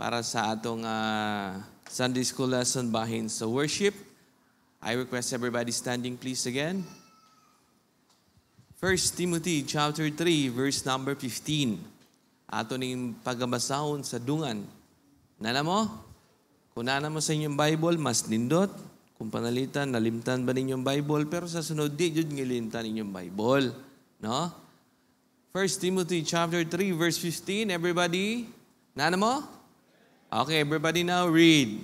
para sa atong Sunday School lesson bahin sa worship. I request everybody standing please again. 1 Timothy chapter 3 verse number 15. Ato ning pagbasahon sa dungan. Nana mo? Kung nana mo sa inyong Bible, mas nindot. Kung panalitan, nalimtan ba ninyong Bible? Pero sa sunod, di jud ngilimtan inyong Bible. No? 1 Timothy chapter 3 verse 15. Everybody? Nana mo? Okay, everybody now read.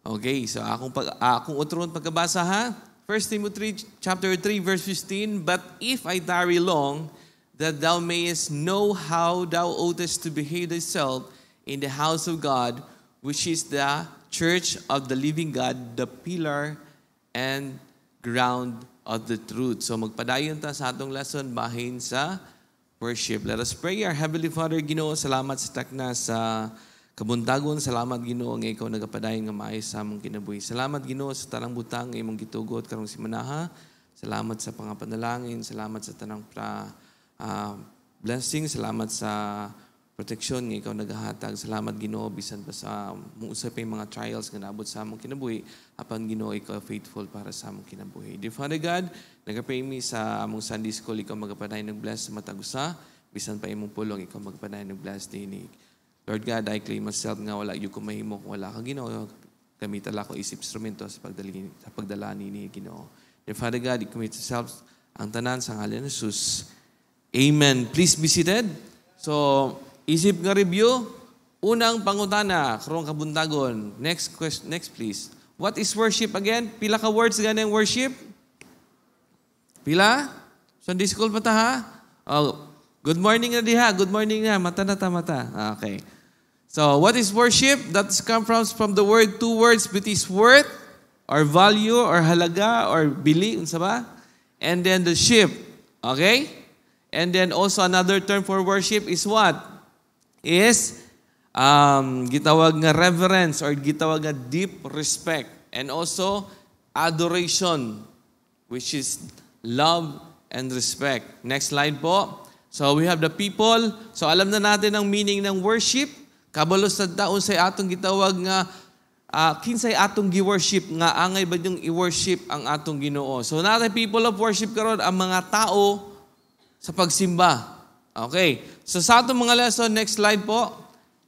Okay, so akong utron pagkabasa ha. 1 Timothy chapter 3 verse 15, but if I tarry long, that thou mayest know how thou oughtest to behave thyself in the house of God, which is the church of the living God, the pillar and ground of the truth. So magpadayon ta sa atong lesson bahin sa worship. Let us pray. Our Heavenly Father, Ginoo, salamat sa takna sa kabuntagon. Salamat, Ginoo, nga ikaw nagapadayon nga maayos sa among kinabuhi. Salamat, Ginoo, sa tanang butang nga imong gitugot karong simanaha. Salamat sa pangapanalangin. Salamat sa tanang blessing. Salamat sa proteksyon nga ikaw naghahatag. Salamat, Ginoo, bisan pa sa muusap yung mga trials nga naabot sa among kinabuhi. Apan, Ginoo, ikaw faithful para sa among kinabuhi. Dear Father God, nagapray mi sa among Sunday School, ikaw magapadayon nag-bless sa matagusa. Bisan pa imong pulong, ikaw magapadayon nag-bless dinig. Lord God, I claim myself nga wala yung kumahimo kung wala ka, Ginoo. Gamitan lang ko isip instrumento sa pagdala ni Ginoo. Dear Father God, I commit yourself ang tanan sa ngalan ni Jesus. Amen. Please be seated. So, isip nga review. Unang pangutana, karong kabuntagon. Next question, next please. What is worship again? Pila ka words ganang worship? Pila? Sunday school pa ta ha? Oh, good morning na diha. Good morning na. Mata na ta, mata. Okay. So, what is worship? That comes from the word, two words, which is worth, or value, or halaga, or bili, unsa ba? And then the ship. Okay? And then also another term for worship is what? Is gitawag nga reverence, or gitawag nga deep respect. And also adoration, which is love and respect. Next slide po. So we have the people. So alam na natin ang meaning ng worship. Kabalo sa taon say atong gitawag nga kinsay atong gi-worship nga angay ba yung i-worship ang atong Ginoo. So natin people of worship karon ang mga tao sa pagsimba. Okay. So sa atong mga lesson, next slide po.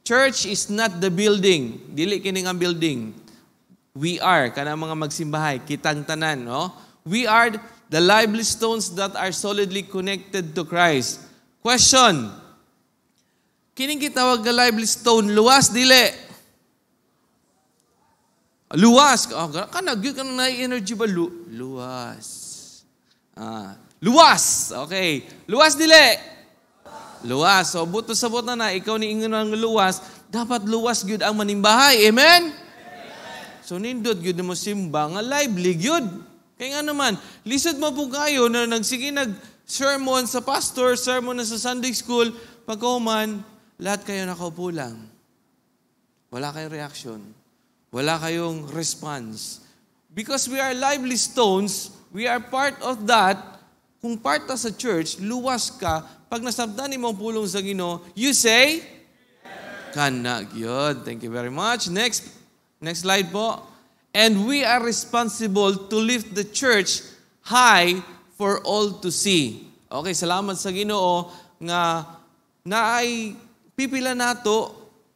Church is not the building. Dili kini nga building. We are kana mga magsimbahay, kitang tanan, no? We are the lively stones that are solidly connected to Christ. Question. Kining gitawag nga lively stone, luwas dili. Luwas. Kanag yun na energy ba? Luwas. Luwas. Okay. Luwas dili. Luwas. So, buto sa buto na, ikaw ni ingon ang luwas, dapat luwas gyud ang manimbahay. Amen? So, nindot gyud mo simba, nga lively gyud. Kaya nga naman, lisod mo po kayo na nagsige nag-sermon sa pastor, sermon na sa Sunday school, pagkuman, lahat kayo nakaupo lang. Wala kayong reaction. Wala kayong response. Because we are lively stones, we are part of that. Kung part ka sa church, luwas ka, pag nasabdan mo ang pulong sa Ginoo, you say, kana gyud. Thank you very much. Next slide po. And we are responsible to lift the church high for all to see. Okay, salamat sa Ginoo nga naay pipila nato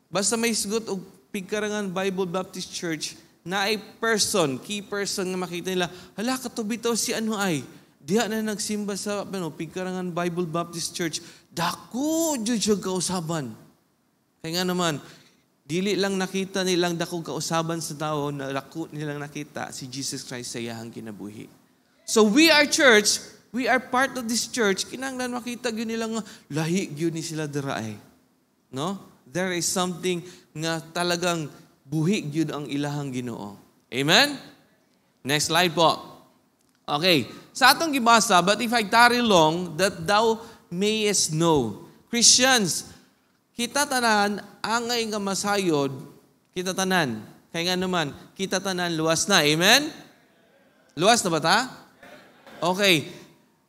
basta may sugot og Pigkarangan Bible Baptist Church naay person, key person nga makita nila, hala katubitaw si ano ay diha na nagsimba sa Pigkarangan Bible Baptist Church. Dako jud siya kausaban. Kaya nga naman, dili lang nakita nilang dakong kausaban sa tao, dako nilang nakita si Jesus Christ sa iyang kinabuhi. So we are church, we are part of this church, kinahanglan makita gyud nilang lahi gyud ni sila dira ay. No? There is something nga talagang buhi gyud ang ilahang Ginoo. Amen? Next slide po. Okay. Sa atong gibasa, but if I tarry long, that thou mayest know. Christians, kita tanan, angay nga masayod, kita tanan. Kaya nga naman, kita tanan, luwas na. Amen? Luwas na ba ta? Okay.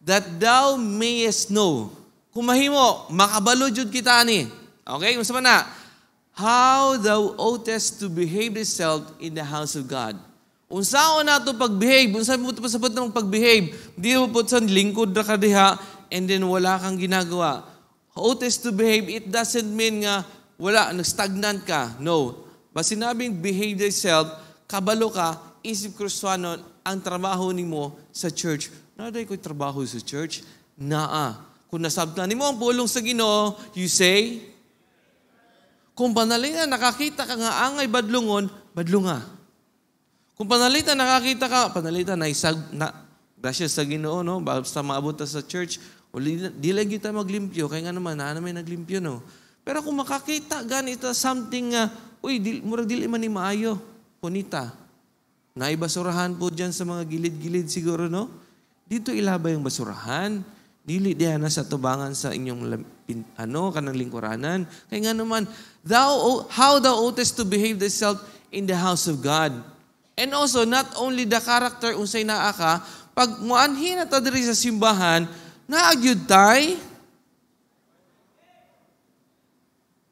That thou mayest know. Kung mahimo, makabalo jud kita ni. Okay? Unsa man na? How thou oughtest to behave thyself in the house of God. Unsaon nato pagbehave? Unsaon mo pasabot ng pagbehave? Di mo po sa lingkod ra ka diha and then wala kang ginagawa. Oughtest to behave, it doesn't mean nga wala, nag-stagnant ka. No. Basta sinabing behave thyself, kabalo ka, isip Kristiyano, ang trabaho nimo sa church. Naday ko'y trabaho sa church? Naa. Kung nasabtan nimo ang pulong sa Ginoo, you say, kung panalitan nakakita ka nga angay badlungon, badlunga. Kung panalitan nakakita ka, panalitan na isag, na, grasya sa Ginoo, no? Basta maabot sa church, o di lagi tayo maglimpyo, kaya nga naman, may naglimpyo, no? Pero kung makakita ganito something, murag dili man ni maayo, punita. Naibasurahan po dyan sa mga gilid-gilid siguro, no? Dito ilabay yung basurahan. Dili diyan na sa tubangan sa inyong kanang lingkuranan. Kaya nga naman, how thou oughtest to behave thyself in the house of God. And also, not only the character unsay naa ka, pag muanhin na ta diri sa simbahan, naagyud tay,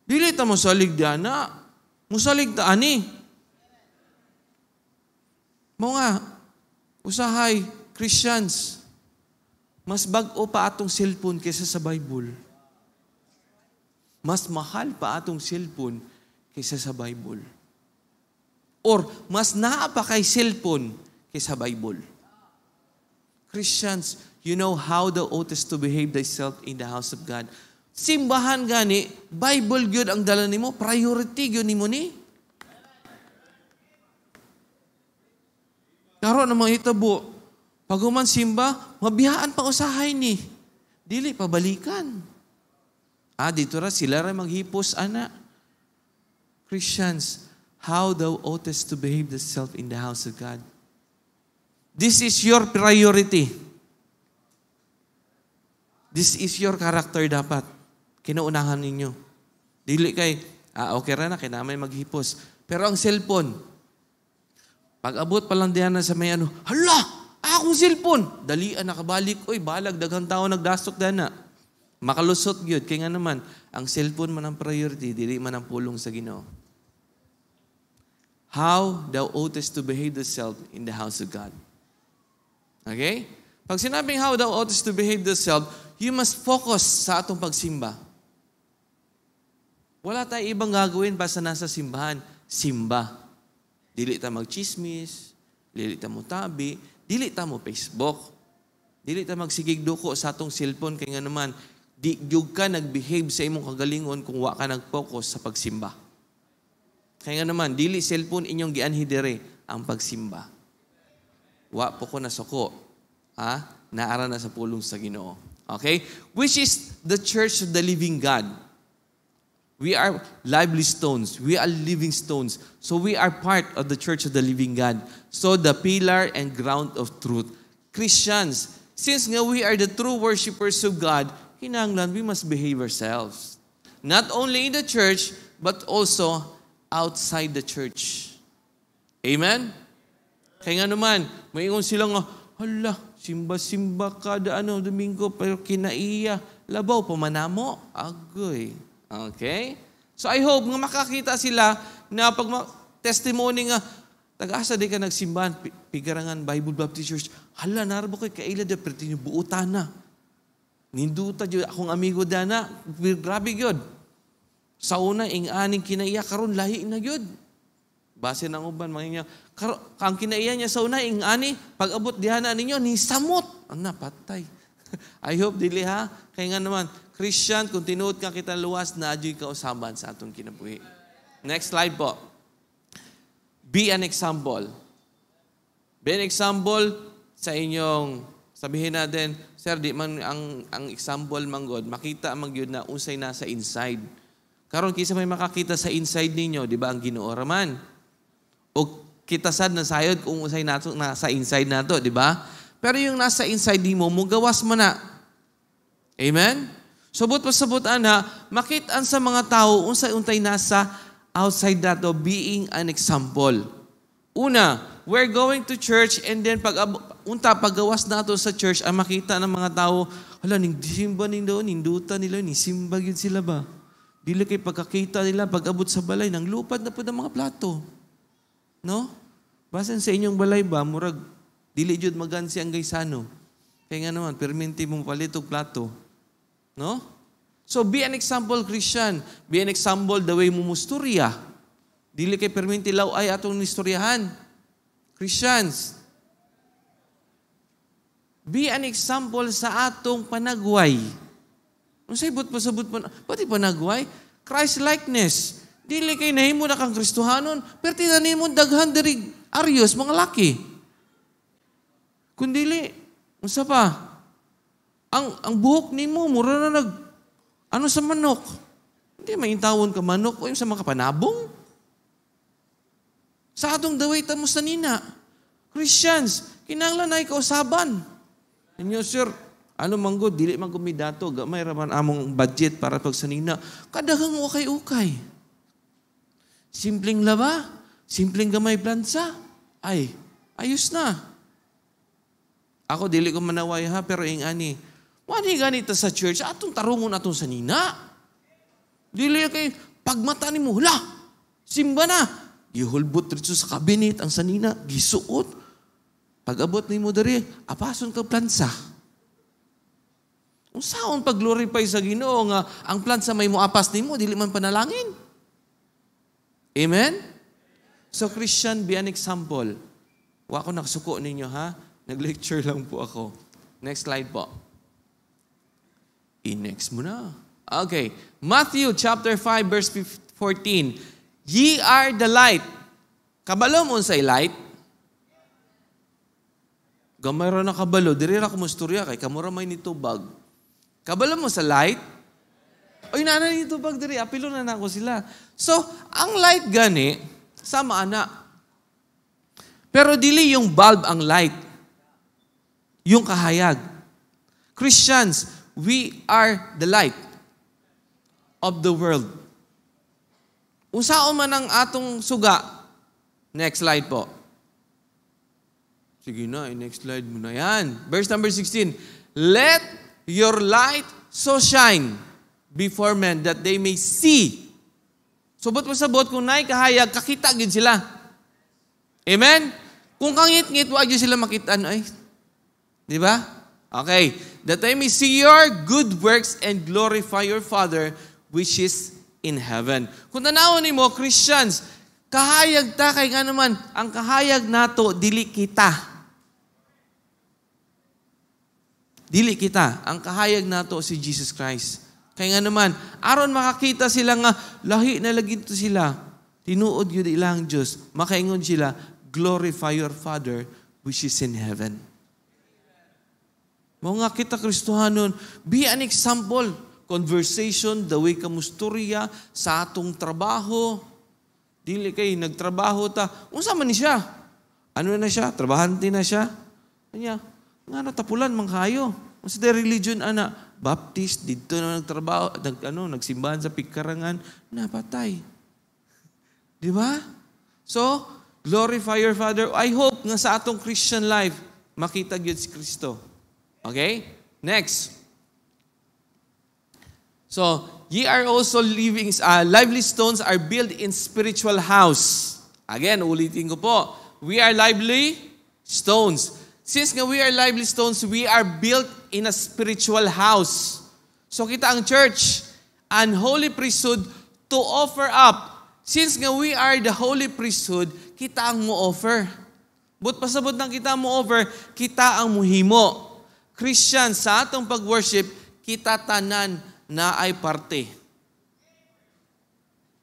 dili ta mo salig diyan na. Musalig ta ani. Mga usahay, Christians, mas bag-o pa atong cellphone kaysa sa Bible. Mas mahal pa atong cellphone kaysa sa Bible. Or mas naa pa kay cellphone kaysa Bible. Christians, you know how thou oughtest to behave thyself in the house of God. Simbahan gani, Bible gyud ang dala nimo, priority gyud nimo ni. Karon na mga hitabo, pag human simba, mabiyaan pa usahay ni. Dili pabalikan. Dito ra sila ra maghipos ana. Christians, how thou oughtest to behave thyself in the house of God. This is your priority. This is your character dapat. Kinaunahan ninyo. Dili kay, okay ra na, kinamay maghipos. Pero ang cellphone, pag abot pa lang diyan na sa may hala, akong cellphone. Dalian nakabalik, balag, daghang tao nagdastok dana. Makalusot gyud kay nga naman, ang cellphone man ang priority, dili man ang pulong sa Ginoo. How thou oughtest to behave thyself in the house of God. Okay? Pag sinabing how thou oughtest to behave thyself, you must focus sa atong pagsimba. Wala tayong ibang gagawin basta nasa simbahan. Simba. Dili ta magchismis, dili ta mo tabi, dili ta mo Facebook, dili ta magsigig duko sa atong cellphone kay nga naman, di gyud ka nagbehave sa imong kagalingon kung wa ka nag-focus sa pagsimba. Kaya nga naman, dili cellphone inyong gianhi dire ang pagsimba. Wa po ko nasuko. Naara na sa pulong sa Ginoo. Okay? Which is the church of the living God. We are lively stones. We are living stones. So we are part of the church of the living God. So the pillar and ground of truth. Christians, since nga we are the true worshipers of God, kinahanglan we must behave ourselves. Not only in the church, but also outside the church. Amen? Kaya nga naman, maingon silang, hala, simba-simba kada Domingo, pero kinaiya, labaw, pamanamo. Agoy. Okay? So I hope nga makakita sila na pag testimony nga, taga-asa di ka nagsimbahan, Pigarangan Bible Baptist Church, hala, narabo ko'y kaila da, pero tinubuutan na. Ninduta dyan, akong amigo dana, grabe yun. Sa una, aning kinaiya, karon lahi na yun. Base ng uban, mga inyo, ang kinaiya niya sa una, ani, pag abot dihana ninyo, ni samot. Ang napatay. I hope dili ha. Kaya nga naman, Christian, kung tinuod ka kita luwas, na-adyoy ka usaban sa atong kinabuhi. Next slide po. Be an example. Be an example sa inyong, sabihin natin, sir, di man ang example manggod, makita man gyud na unsay nasa inside. Karon kisa may makakita sa inside ninyo, di ba, ang Ginoo raman. O kita sad na sayod kung unsay nato nasa inside nato, di ba? Pero yung nasa inside nimo, mugawas man na. Amen? Subot pa sabot ana, makitaan sa mga tao unsay untay nasa outside that of being an example. Una, we're going to church and then paggawas nato sa church, ang makita ng mga tao, hala, simba nindutan nila, simba yun sila ba? Dili kay pagkakita nila, pag-abot sa balay, nang lupad na po ng mga plato. No? Basan sa inyong balay ba, murag, dili jud magansi ang gaysano. Kaya nga naman, perminti mong palitog plato. No? So, be an example, Christian. Be an example the way mo musturya. Dili kay perminti law ay atong nistoryahan. Christians. Be an example sa atong panagway. Kung sabot po, pati panagway, Christ-likeness. Dili kay nahimo na kang Kristohanon, pero tinanimo daghan diri aryos, mga laki. Kundili, unsa pa? Ang buhok nimo mura na ano sa manok? Hindi maintawon ka manok o yung sa mga panabong? Sa atong daway tamo sa nina. Christians, kinahanglan na ikausaban. Inyo, sir, ano manggo, dili man kumidato, gamay raman among budget para pag sa nina. Kadagang ukay-ukay. Simpleng laba, simpleng gamay plansa. Ay, ayos na. Ako, dili ko manaway ha, pero ingani. Wani ganito sa church, atong tarungon atong sa nina. Dili kay pagmata ni mo, hula, simba na. Gihulbot rito sa kabinet ang sanina, gisuot. Pag-abot ni mo dari, apason ka plansa. Kung saan pag-glorify sa Ginoo nga ang plansa may muapas ni mo, dili man panalangin. Amen? So Christian, be an example. Wa ko nakasuko ninyo ha. Nag-lecture lang po ako. Next slide po. I-next mo na. Okay. Matthew chapter 5 verse 14. Ye are the light. Kabalo mo sa light? Gamay ra na kabalo. Diri ra ko musturya kay kamura may nitubag. Kabalo mo sa light? Oy, nana nitubag diri. Apilo na nako sila. So, ang light gani, sama ana. Pero dili yung bulb ang light. Yung kahayag. Christians, we are the light of the world. Unsaon man ang atong suga. Next slide po. Sige na, next slide mo na yan. Verse number 16. Let your light so shine before men that they may see. Subot mo sabot, kung naay kahayag, kakita gid sila. Amen? Kung kangit-ngit, wag gid sila makita. Ay, di ba? Okay. That I may see your good works and glorify your Father which is in heaven. Kung tanawon nimo, Christians, kahayag ta kay nga naman, ang kahayag nato, dili kita. Dili kita. Ang kahayag nato si Jesus Christ. Kaya nga naman, aron makakita sila nga, lahi na lagi to sila. Tinuod yun ilang Diyos. Makaingon sila, glorify your Father which is in heaven. Mga kita Kristohanon, be an example. Conversation, the way ka musturya, sa atong trabaho. Dili kay nagtrabaho ta. Unsa man ni siya? Ano na siya? Trabahante na siya? Kanya, nga natapulan mang kayo. Unsa the religion ana? Baptist, dito na nagtrabaho, nagsimbahan sa pigkarangan, napatay. Di ba? So, glorify your Father. I hope nga sa atong Christian life, makita gyud si Kristo. Okay? Next. So, ye are also lively stones are built in spiritual house. Again, ulitin ko po. We are lively stones. Since nga we are lively stones, we are built in a spiritual house. So, kita ang church, an holy priesthood to offer up. Since nga we are the holy priesthood, kita ang mo-offer. But pasabot ng kita mo-offer, kita ang muhimo. Christian, sa atong pag-worship, kita tanan na ay parte.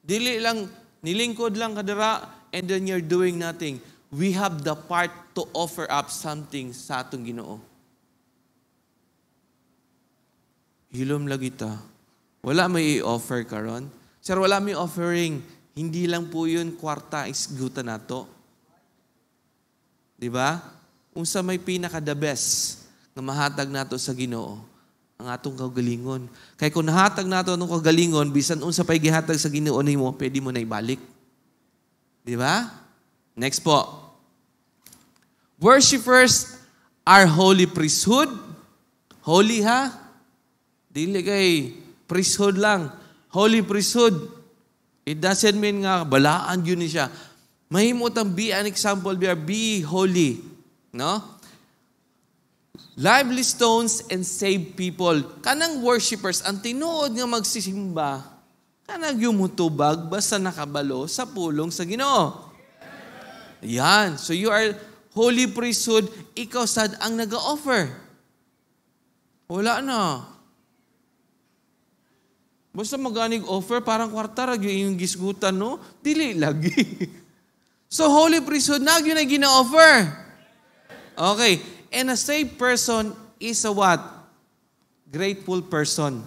Dili lang, nilingkod lang kadira, and then you're doing nothing. We have the part to offer up something sa atong Ginoo. Hilom lagi ta. Wala may i-offer karon. Sir, wala may offering. Hindi lang po yun, kwarta, isgutan nato. Diba? Unsa may pinaka-the best na mahatag nato sa Ginoo, ang atong kagalingon. Kaya kung nahatag nato ang kagalingon, bisan unsa pay gihatag sa Ginoo nimo, pwede mo na ibalik. Di ba? Next po. Worshippers are holy priesthood. Holy ha? Dili kay priesthood lang. Holy priesthood. It doesn't mean nga balaan yun siya. Mahimot ang be an example, be holy. No? Lively stones and save people. Kanang worshippers, ang tinuod nga magsisimba, kanang yumutubag basta nakabalo sa pulong sa Ginoo. Yan. So you are holy priesthood, ikaw sad ang nag-offer. Wala na. Basta maganig offer, parang kwarta yung gisgutan, no? Dili lagi. So holy priesthood, nagyo na gina-offer. Okay. And a saved person is a what? Grateful person.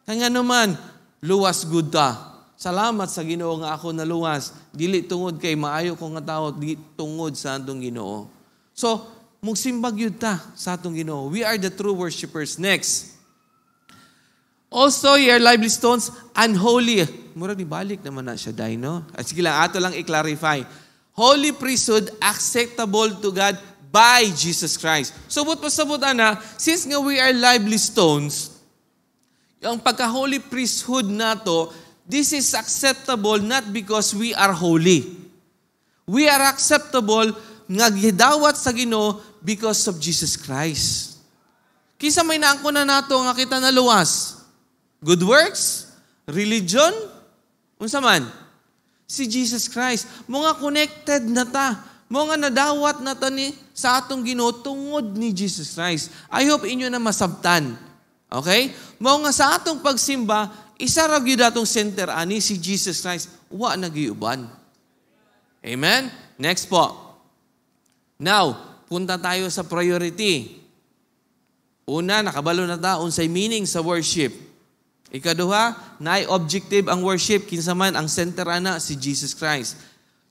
Kaya naman, luwas good ta. Salamat sa Ginoo nga ako na luwas. Dili tungod kay maayo ko nga tao, dili tungod sa atong Ginoo. So, mugsimbag yun ta sa atong Ginoo. We are the true worshipers. Next. Also, your lively stones, unholy. Mura ni balik naman na siya, dahil, no? At sige lang, ato lang i-clarify. Holy priesthood, acceptable to God by Jesus Christ. So, but pasabot na, since nga we are lively stones, yung pagka-holy priesthood nato, this is acceptable not because we are holy. We are acceptable nga gidawat sa Ginoo because of Jesus Christ. Kisa may naangko na nato nga kita na luwas. Good works? Religion? Unsa man? Si Jesus Christ. Mga connected na ta. Mga nadawat na ta ni sa atong Ginoo tungod ni Jesus Christ. I hope inyo na masabtan. Okay? Mga sa atong pagsimba, isa ra gyud atong center ani si Jesus Christ. Wa na giuban. Amen? Next po. Now, punta tayo sa priority. Una, nakabalo na ta unsay meaning sa worship. Ikaduha, naay objective ang worship, kinsa man ang center ana si Jesus Christ.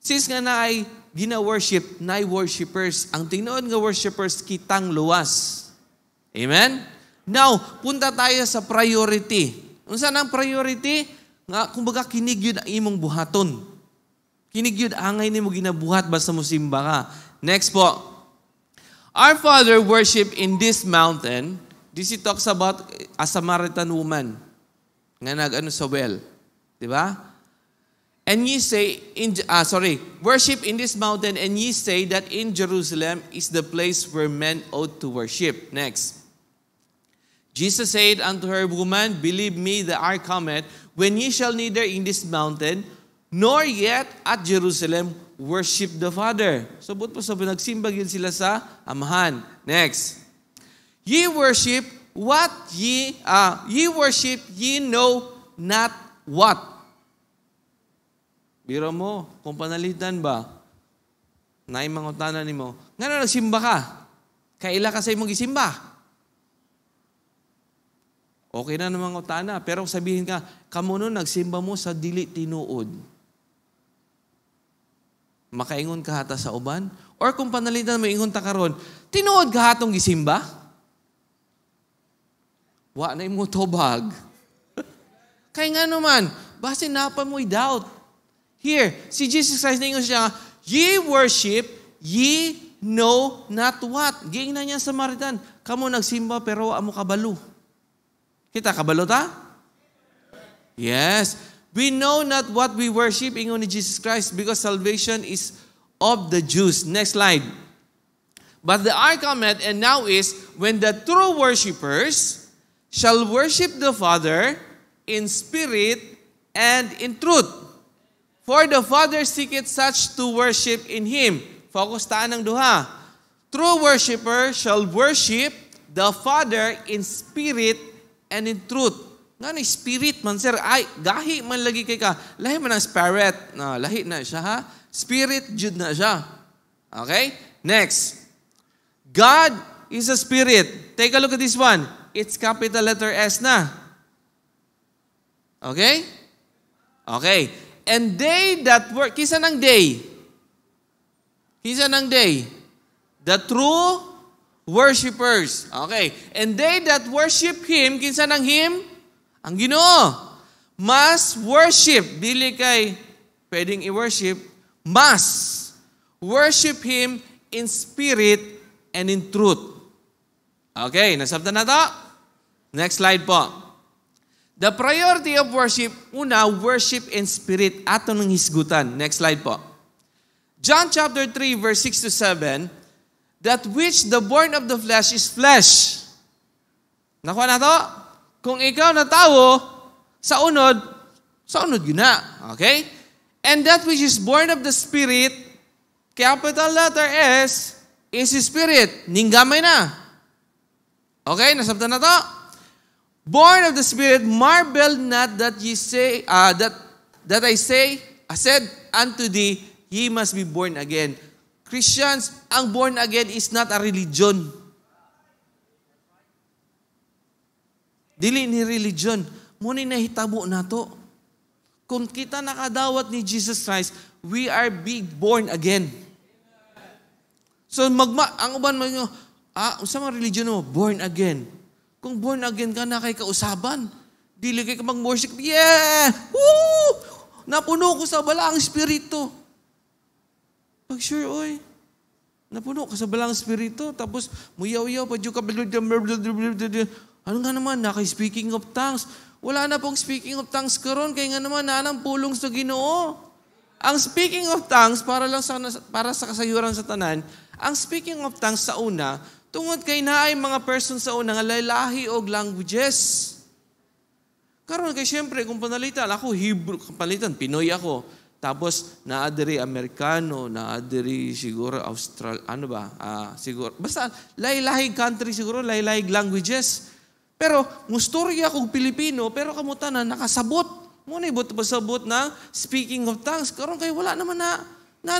Since nga naay gina-worship, naay worshipers. Ang tinuod nga worshipers, kitang luwas. Amen? Now, punta tayo sa priority. Unsa nang priority? Nga, kumbaga, kinig yun ang imong buhaton. Kinig yun, angay nimo ginabuhat basta mo simba ka. Next po. Our Father worship in this mountain. This he talks about a Samaritan woman nga nag-ano sa well. Diba? And ye say, worship in this mountain, and ye say that in Jerusalem is the place where men ought to worship. Next. Jesus said unto her, Woman, believe me, the hour cometh, when ye shall neither in this mountain, nor yet at Jerusalem, worship the Father. So, but po sabi, nagsimbag yun sila sa amahan. Next. Ye worship what ye worship, ye know not what. Biro mo, kung panalitan ba, naimangutanan ni mo, nga na nagsimba ka, kaila ka sa imong gisimba. Okay na namang utana, pero sabihin ka, kamo nun nagsimba mo sa dili tinuod. Makaingon ka hata sa uban? Or kung panalitan mo, ingon ta karon, tinuod ka hatong gisimba? Wa na imo tobag. Kaya nga naman, base napa mo'y doubt. Here, si Jesus Christ na ingon siya, ye worship, ye know not what. Giing na niya sa Samaritan, kamo nagsimba pero amo kabalo. Kita, kabalo ta? Yes. We know not what we worship, ingon ni Jesus Christ, because salvation is of the Jews. Next slide. But the hour cometh, and now is, when the true worshipers shall worship the Father in spirit and in truth. For the Father seeketh such to worship in Him. Focus taan ng duha. True worshiper shall worship the Father in spirit and in truth. Nga ni spirit man, sir. Ay, gahi man lagi kay ka. Lahi man ang spirit. No, lahi na siya, ha? Spirit, jud na siya. Okay? Next. God is a spirit. Take a look at this one. It's capital letter S na. Okay? Okay. And they that work, kisa ng day? Kisa ng day? The true worshipers. Okay. And they that worship Him, kinsa ng Him? Ang Ginoo. Must worship. Dili kay pwedeng i-worship. Must worship Him in spirit and in truth. Okay, nasabtan na to? Next slide po. The priority of worship, una, worship in spirit. Ato ng hisgutan. Next slide po. John chapter 3, verse 6 to 7, that which the born of the flesh is flesh. Nakuha na to? Kung ikaw na tao, sa unod yun na. Okay? And that which is born of the Spirit, capital letter S, is Spirit. Ninggamay na. Okay? Nasabtan na to? Born of the Spirit, marvel not that ye say, that I said unto thee, ye must be born again. Christians, ang born again is not a religion. Dili ni religion. Muna nahitabo na to. Kung kita nakadawat ni Jesus Christ, we are being born again. So, ang uban mo, sa mga religion mo, born again. Kung born again ka na kay kausaban, dili kay ka mag-worship, yeah! Woo! Napuno ko sa balaang espiritu. Pag sure, oy. Napuno ka sa balaang espiritu, tapos muyaw-yaw, padyo ka, ano nga naman, naka-speaking of tongues. Wala na pong speaking of tongues karon kaya nga naman nanang pulong sa Ginoo. Ang speaking of tongues para sa kasayuran sa tanan, ang speaking of tongues sa una, tungod kay naay mga person sa una nga lahi og languages. Karon kay syempre kung panalitan ako Hebrew, palitan Pinoy ako. Tapos naadiri Amerikano, naadiri siguro siguro basta lahi-lahi country siguro, lahi-lahi languages. Pero, mustorya kong Pilipino, pero kamutanan, nakasabot. Muna ibot pasabot ng speaking of tongues. Karon kayo wala naman na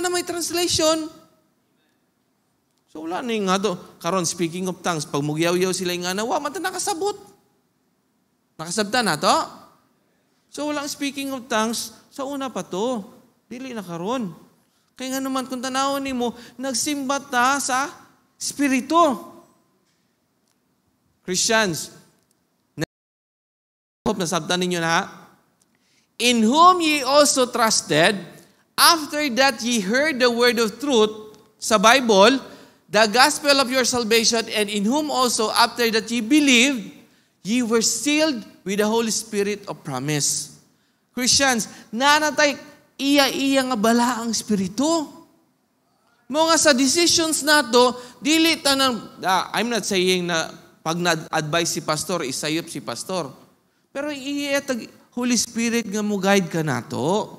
may translation. So, wala na yung nga do. Karon, speaking of tongues, pag mugyaw-yaw sila yung nga na, mata nakasabot. Nakasabta na to? So, walang speaking of tongues, sa una pa to. Dili na karon. Kaya nga naman, kung tanawin ni mo, nagsimba ta sa Espiritu. Christians, hope nasabtan ninyo na. In whom ye also trusted, after that ye heard the word of truth, sa Bible, the gospel of your salvation, and in whom also after that ye believed, ye were sealed with the Holy Spirit of promise. Christians, nanatay iya nga bala ang Espiritu. Mga sa decisions nato, dili tanang, I'm not saying na pag na-advise si pastor, isayop si pastor. Pero iitag Holy Spirit nga mo guide ka nato.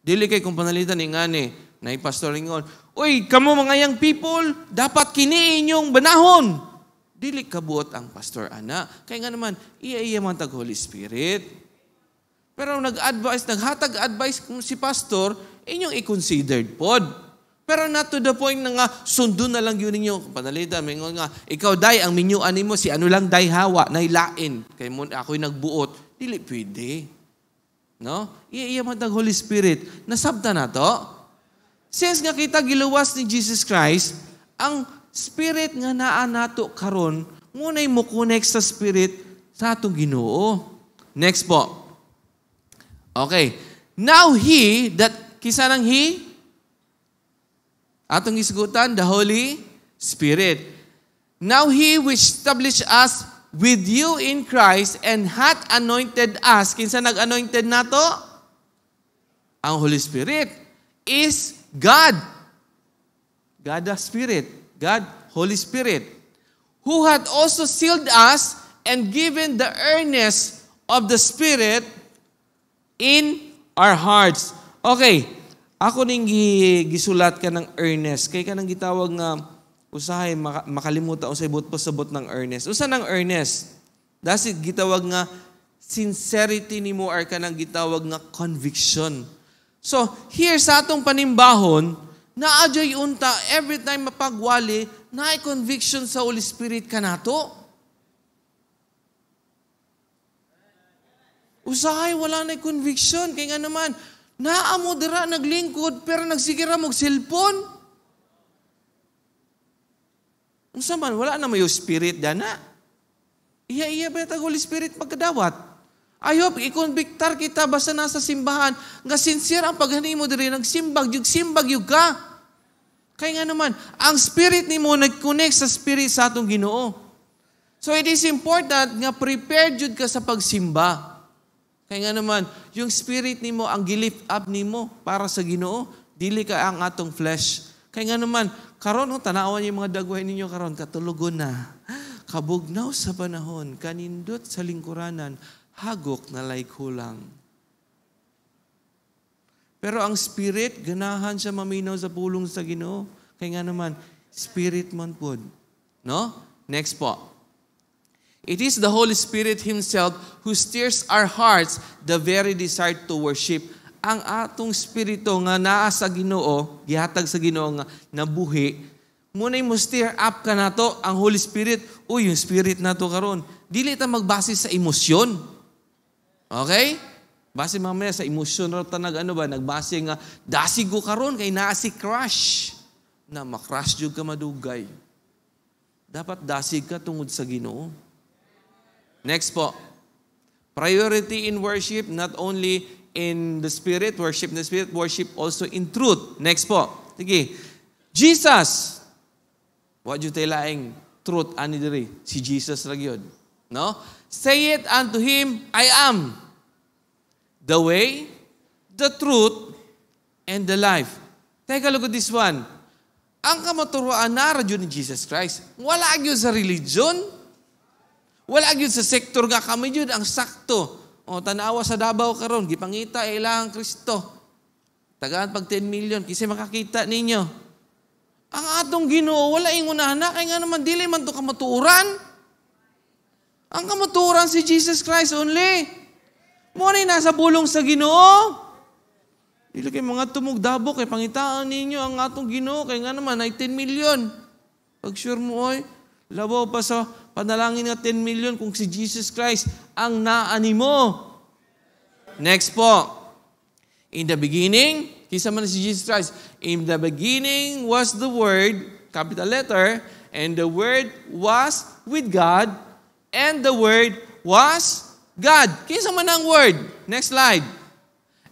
Dili kay kung panalitan ni ngani, na pastor ingon, uy, kamo mga young people, dapat kini inyong banahon. Dili kabuot ang pastor ana. Kaya nga naman, iya man tag Holy Spirit. Pero naghatag advice si pastor, inyong i-considered pod. Pero not to the point na nga, sundo na lang yun ninyo. Panalitan, may nga, ikaw day, ang minyuan mo, si ano lang day hawa, nailain. Kaya mo, ako'y nagbuot. Dili pwede. No? Iya man tag Holy Spirit. Nasabta na to. Since nga kita giluwas ni Jesus Christ, ang Spirit nga naa nato karon, ngunay mo connect sa Spirit sa atong Ginoo. Next po. Okay. Now He, kisa ng He? Atong isgutan, the Holy Spirit. Now He which established us with you in Christ and hath anointed us. Kinsa nag-anointed nato? Ang Holy Spirit is God. God the Spirit. God, Holy Spirit. Who hath also sealed us and given the earnest of the Spirit in our hearts. Okay. Ako ning gisulat ka ng earnest. Kay ka nang gitawag nga usahay makalimutan usay sabot ng earnest. Usa ng earnest? Dasi gitawag nga sincerity nimo or ka nang gitawag nga conviction. So, here sa atong panimbahon, naadyoy unta every time mapagwali, naay conviction sa Holy Spirit ka nato. Usahay wala na conviction kay nga naman naamo dira naglingkod pero nagsigira mog cellphone. Unsa man, wala na mayo spirit dana. Iya ba tag Holy Spirit pagkadawat? I hope ikonbiktar kita basta nasa simbahan nga sincere ang paghanimo diri simbag yug ka. Kaya nga naman, ang spirit nimo nag-connect sa spirit sa atong Ginoo. So it is important nga prepared jud ka sa pagsimba. Kaya nga naman, yung spirit nimo ang gilift up nimo para sa Ginoo, dili ka ang atong flesh. Kaya nga naman, karon tanawan niyo yung mga dagway ninyo karon katulugon na. Kabugnaw sa panahon, kanindot sa lingkuranan, hagok na hulang. Pero ang spirit, ganahan siya maminaw sa pulong sa Ginoo. Kaya nga naman, spirit man pod. No? Next po. It is the Holy Spirit Himself who steers our hearts the very desire to worship. Ang atong spirito nga naa sa Ginoo, gihatag sa Ginoo nga nabuhi, muna'y mo steer up ka na to, ang Holy Spirit, yung Spirit na to karon. Dili ta magbase sa emosyon. Okay? Base mamaya sa emosyon raw ta nagbase nga, dasig ko karon kay naa si crush. Na makrush jud ka madugay. Dapat dasig ka tungod sa Ginoo. Next po. Priority in worship, not only in the Spirit, worship in the Spirit, worship also in truth. Next po. Sige. Jesus. What you tayo laing truth ani diri? Si Jesus ra gyud. No? Say it unto him, I am the way, the truth, and the life. Take a look at this one. Ang kamaturuan na radyo ni Jesus Christ. Wala gyud sa religion. Wala gyud sa sektor nga kami gyud ang sakto. O tanawa sa Davao karon gipangita ilang Kristo. Tagaan pag 10 million kasi makakita ninyo. Ang atong Ginoo wala ingunahan na kay nga naman dili man to kamatuoran. Ang kamatuoran si Jesus Christ only. Mo ni nasa bulong sa Ginoo. Dili kay mga tumugdabo kay pangitaan ninyo ang atong Ginoo kay nga naman ay 10 million. Pag sure mo oy, labaw pa sa panalangin nga 10 million kung si Jesus Christ ang naani mo. Next po. In the beginning, kisa man si Jesus Christ, in the beginning was the Word, capital letter, and the Word was with God, and the Word was God. Kisa man ang Word. Next slide.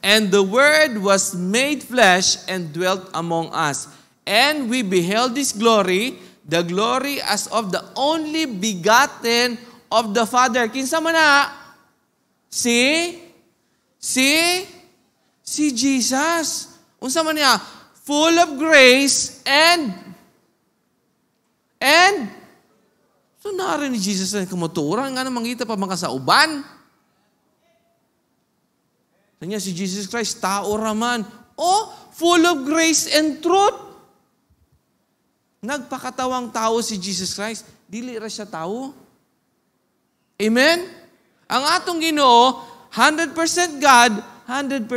And the Word was made flesh and dwelt among us. And we beheld His glory, the glory as of the only begotten of the Father. Kinsa man na? Si Jesus. Unsa man niya? Full of grace and so narin ni Jesus na kumuturan nga namang kita pa mga sa uban. Kanya si Jesus Christ, tao raman. Full of grace and truth. Nagpakatawang tao si Jesus Christ. Dili ra siya tao. Amen? Ang atong Ginoo, 100% God, 100%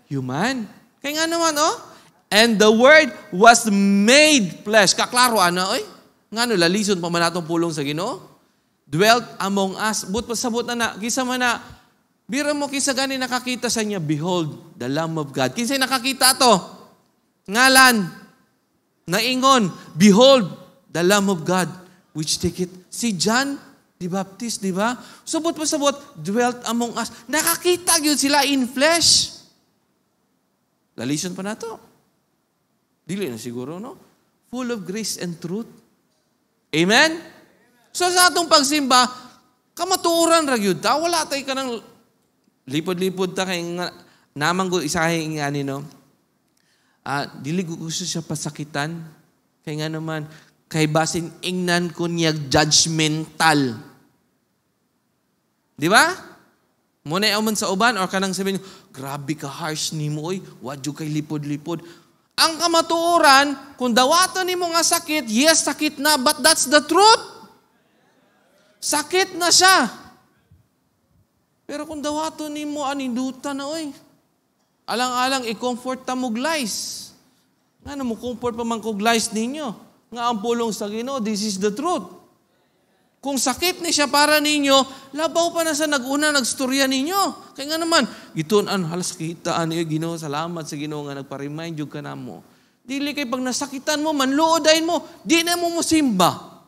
human. Kaya nga naman, And the Word was made flesh. Kaklaro, Nga lalison pa man atong pulong sa Ginoo. Dwelt among us. But pasabot na kisa man na, biro mo kisa gani nakakita sa niya, behold, the Lamb of God. Kinsay nakakita to? Ngalan. Naingon, behold, the Lamb of God, which take it. Si John the Baptist, di ba? Sabot pasabot, dwelt among us. Nakakita yun sila in flesh. Lalison pa na to. Dili na siguro, no? Full of grace and truth. Amen? So sa atong pagsimba, kamatuoran ra gyud ta, wala tay kanang lipod-lipod ta kay namang ko isahin nga ni no. Dili ko gusto siya pasakitan. Kay nga naman kay basin ingnan ko niya judgmental. Di ba? Muna yaman sa uban or kanang sabihin, grabe ka harsh nimo oy, wadyo kay lipod-lipod. Ang kamatuoran, kung dawaton nimo nga sakit, yes, sakit na, but that's the truth. Sakit na siya. Pero kung dawaton nimo anindutan na oy, alang-alang i-comfort ta mo guys. Nga mo comfort pa man ko guys ninyo. Nga ang pulong sa Ginoo, this is the truth. Kung sakit ni siya para ninyo, labaw pa na sa nag-una, nagstorya ninyo. Kaya nga naman, gitunan, halas kitaan niyo, Ginoo, salamat sa Ginoo nga nagpa-remind yung ka na mo. Dili kay pag nasakitan mo, manloodayin mo, di na mo musimba.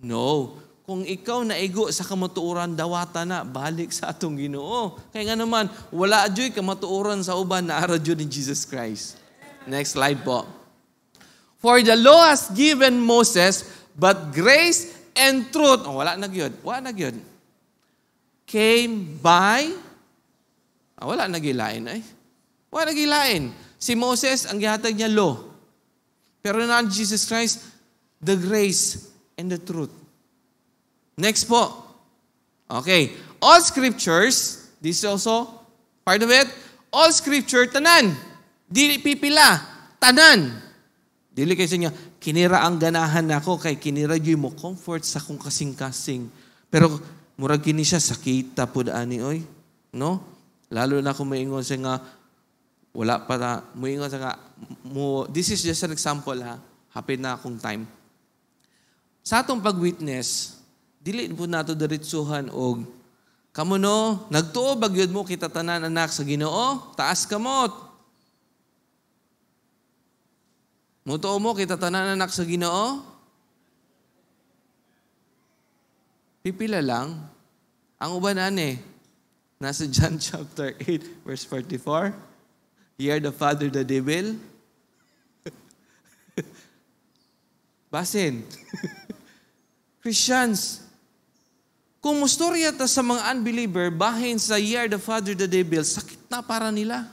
No. Kung ikaw naigo sa kamatuoran, dawata na, balik sa atong Ginoo. Kaya nga naman, wala adyo'y kamatuoran sa uban na aradyo ni Jesus Christ. Next slide po. For the law has given Moses, but grace and truth, wala na gyud. Came by, wala nagilain ay. Wala nagilain. Si Moses, ang gihatag niya law. Pero na Jesus Christ, the grace and the truth. Next po. Okay. All scriptures, this is also part of it. All scripture, tanan. Dili pipila, tanan. Dili kayo sa inyo, kinira ang ganahan nako kay kinira gyud mo comfort sa kong kasing-kasing. Pero murag kini siya sakita pud ani oy, no? Lalo na kung maingon siya nga wala pa na, moingon siya nga this is just an example ha. Hapit na akong time. Sa atong pag-witness, dili po nato diretsuhan og kamo no, nagtuo bagyod mo kita tanan anak sa Ginoo, taas kamot. Mutuo mo kita tanan anak sa Ginoo? Pipila lang. Ang uban ani, nasa John chapter 8 verse 44. Hear the father the devil. Basin. Christians, kung mustorya ta sa mga unbeliever, bahin sa year the father the devil, sakit na para nila.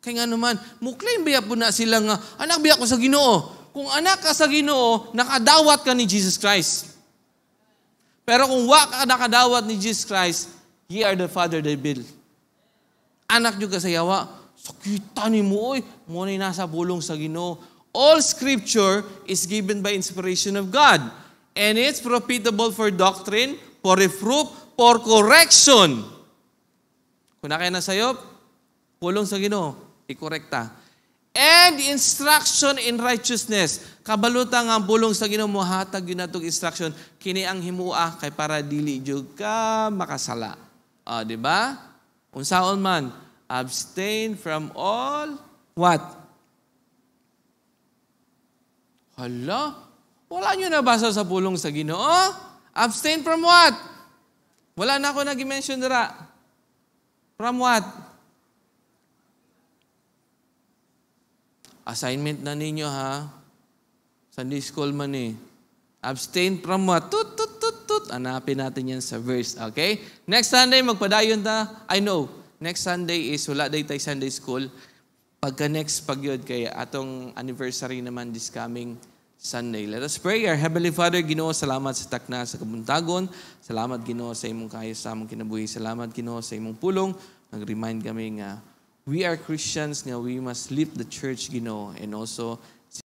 Kaya nga naman, muklaim biya po na sila nga, anak biya ko sa Ginoo. Kung anak ka sa Ginoo, nakadawat ka ni Jesus Christ. Pero kung wa ka nakadawat ni Jesus Christ, ye are the father the devil. Anak nyo ka sa yawa, sakita ni mo, oy, mo na nasa bulong sa Ginoo. All scripture is given by inspiration of God. And it's profitable for doctrine, for reproof, for correction. Kung na kayo nasayop, pulong sa Ginoo, ikorekta. And instruction in righteousness. Kabalutan nga pulong sa Ginoo mo, hatag yun natong instruction, kini ang himua, kay para dili jud ka makasala. Di ba? Unsaon man, abstain from all, what? Hala? Wala nyo nabasa sa pulong sa Ginoo? Abstain from what? Wala na ako nag-mention dira. From what? Assignment na ninyo ha. Sunday school man eh. Abstain from what? Tut. Hanapin natin yan sa verse. Okay? Next Sunday, magpadayon ta. I know. Next Sunday is wala day tayo Sunday school. Pagka next pagyod kay atong anniversary naman this coming Sunday. Let us pray. Our Heavenly Father, Ginoo, salamat sa takna sa kabuntagon. Salamat, Ginoo, sa imong kayo sa among kinabuhi. Salamat, Ginoo, sa imong pulong. Nag-remind kami nga we are Christians nga we must lift the church, Ginoo, and also